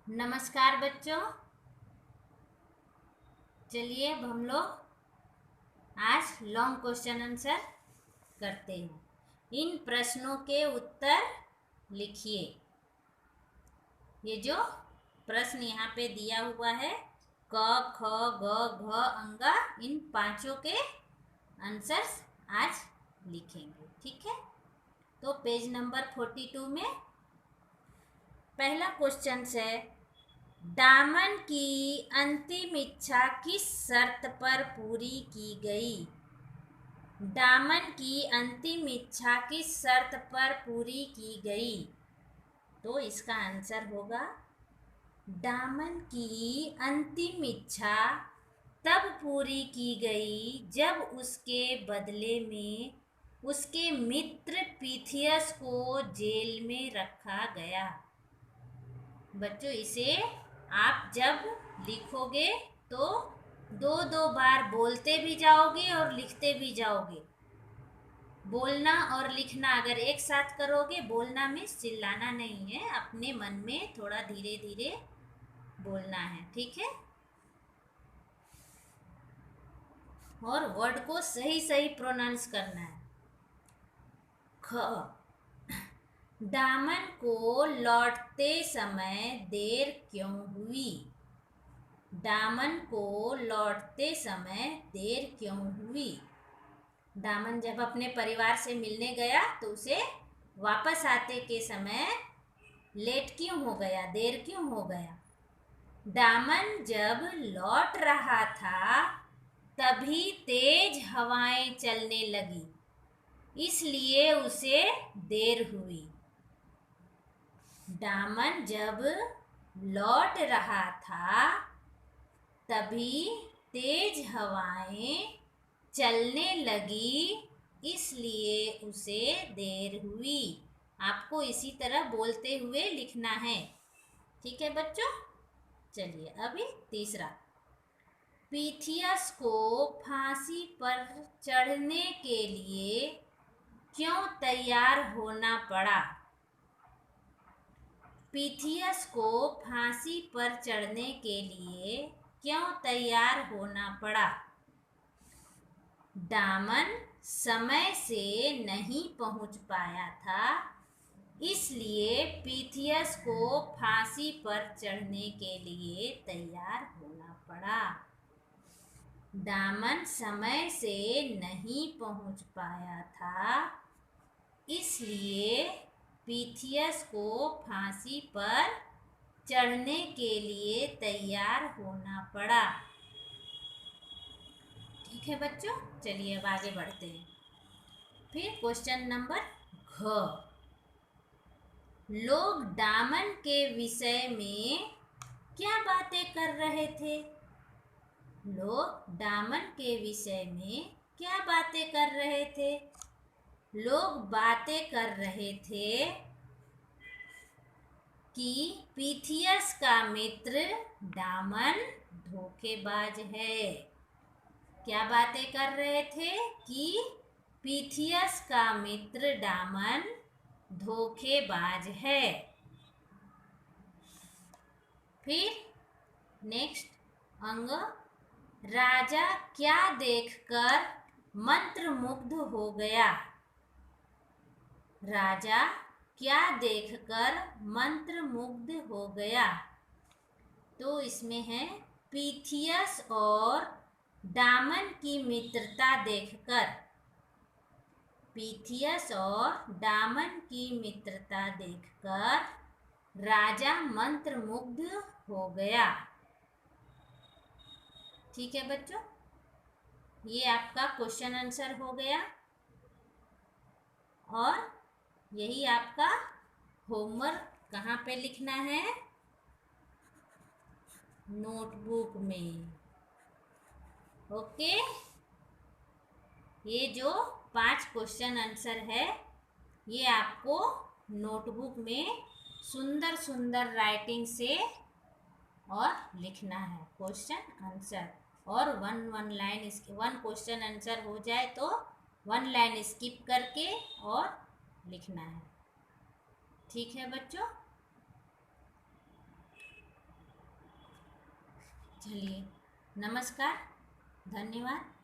नमस्कार बच्चों। चलिए अब हम लोग आज लॉन्ग क्वेश्चन आंसर करते हैं। इन प्रश्नों के उत्तर लिखिए। ये जो प्रश्न यहाँ पे दिया हुआ है क ख ग घ अंगा, इन पांचों के आंसर्स आज लिखेंगे। ठीक है, तो पेज नंबर 42 में पहला क्वेश्चन है, दामन की अंतिम इच्छा किस शर्त पर पूरी की गई? दामन की अंतिम इच्छा किस शर्त पर पूरी की गई? तो इसका आंसर होगा, दामन की अंतिम इच्छा तब पूरी की गई जब उसके बदले में उसके मित्र पीथियस को जेल में रखा गया। बच्चों, इसे आप जब लिखोगे तो दो दो बार बोलते भी जाओगे और लिखते भी जाओगे। बोलना और लिखना अगर एक साथ करोगे, बोलना में चिल्लाना नहीं है, अपने मन में थोड़ा धीरे धीरे बोलना है। ठीक है, और वर्ड को सही सही प्रोनाउंस करना है। ख, दामन को लौटते समय देर क्यों हुई? दामन को लौटते समय देर क्यों हुई? दामन जब अपने परिवार से मिलने गया तो उसे वापस आते के समय लेट क्यों हो गया, देर क्यों हो गया? दामन जब लौट रहा था तभी तेज हवाएं चलने लगी, इसलिए उसे देर हुई। दामन जब लौट रहा था तभी तेज हवाएं चलने लगी, इसलिए उसे देर हुई। आपको इसी तरह बोलते हुए लिखना है। ठीक है बच्चों, चलिए अभी तीसरा, पीथियस को फांसी पर चढ़ने के लिए क्यों तैयार होना पड़ा? पीथियस को फांसी पर चढ़ने के लिए क्यों तैयार होना पड़ा? दामन समय से नहीं पहुंच पाया था, इसलिए पीथियस को फांसी पर चढ़ने के लिए तैयार होना पड़ा। दामन समय से नहीं पहुंच पाया था, इसलिए पीथियस को फांसी पर चढ़ने के लिए तैयार होना पड़ा। ठीक है बच्चों, चलिए अब आगे बढ़ते हैं। फिर क्वेश्चन नंबर घ, लोग दामन के विषय में क्या बातें कर रहे थे? लोग दामन के विषय में क्या बातें कर रहे थे? लोग बातें कर रहे थे कि पीथियस का मित्र दामन धोखेबाज है। क्या बातें कर रहे थे? कि पीथियस का मित्र दामन धोखेबाज है। फिर नेक्स्ट अंग, राजा क्या देखकर मंत्रमुग्ध हो गया? राजा क्या देखकर मंत्रमुग्ध हो गया? तो इसमें है, पीथियस और दामन की मित्रता देखकर। पीथियस और दामन की मित्रता देखकर राजा मंत्रमुग्ध हो गया। ठीक है बच्चों, ये आपका क्वेश्चन आंसर हो गया और यही आपका होमवर्क कहाँ पे लिखना है? नोटबुक में। ओके, ये जो 5 क्वेश्चन आंसर है ये आपको नोटबुक में सुंदर सुंदर राइटिंग से और लिखना है क्वेश्चन आंसर। और वन लाइन इसके, वन क्वेश्चन आंसर हो जाए तो 1 लाइन स्किप करके और लिखना है। ठीक है बच्चों, चलिए, नमस्कार, धन्यवाद।